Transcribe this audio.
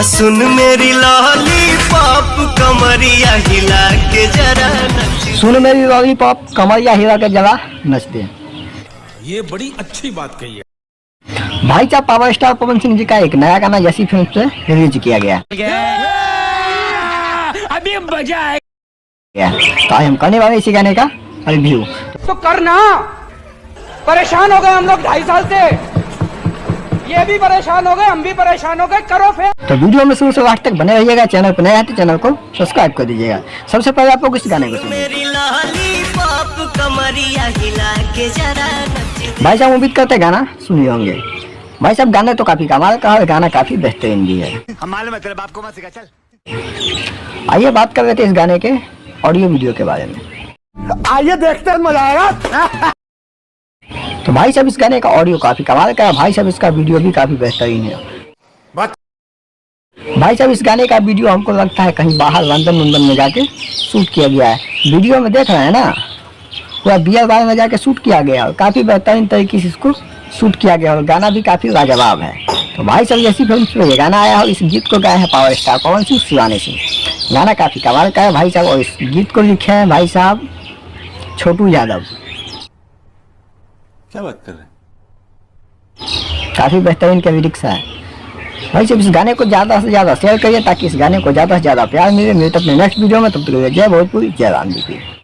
सुन मेरी लॉलीपॉप कमरिया हिला के जरा नच। सुन मेरी लॉलीपॉप कमरिया हिला के जरा नचते हैं। ये बड़ी अच्छी बात कही है। भाई साहब पावर स्टार पवन सिंह जी का एक नया गाना जैसी फिल्म से रिलीज किया गया। अभी मजा आएगा। तो आज हम करने वाले इसी गाने का रिव्यू। तो करना, परेशान हो गए हम लोग 2.5 साल से, ये भी परेशान हो गए, हम भी परेशान हो गए, करो फिर। तो वीडियो में शुरू से लास्ट तक बने रहिएगा। चैनल पर नया है तो चैनल को सब्सक्राइब कर दीजिएगा। सबसे पहले आप लोग इस गाने को सुनिए। मेरी लॉलीपॉप कमरिया हिला के जरा नच। भाई साहब उम्मीद करते गाना सुनिए होंगे। भाई साहब गाने तो काफी कमाल का है, गाना काफी बेहतरीन भी है। आइए बात कर रहे थे इस गाने के ऑडियो वीडियो के बारे में। आइए देखते हैं, मजा आएगा। तो भाई साहब इस गाने का ऑडियो काफी कमाल का है। भाई साहब इसका वीडियो भी काफी बेहतरीन है। भाई साहब इस गाने का वीडियो हमको लगता है कहीं बाहर लंदन में जाके शूट किया गया है। वीडियो में देख रहे हैं ना, पूरा बियर बार में जाके शूट किया गया और काफी बेहतरीन तरीके से इसको शूट किया गया और गाना भी काफी लाजवाब है। तो भाई साहब जैसी फिल्म से ये गाना आया और इस गीत को गाया है पावर स्टार पवन सिंह शिवानी सिंह। गाना काफी कमाल का है भाई साहब और इस गीत को लिखे हैं भाई साहब छोटू यादव। क्या बात कर रहे हैं? काफी बेहतरीन के लिरिक्स है। भाई साहब इस गाने को ज्यादा से ज्यादा शेयर करिए ताकि इस गाने को ज्यादा से ज्यादा प्यार मिले। मिलते अपने नेक्स्ट वीडियो में, तब तक जय भोजपुरी जय राम जी की।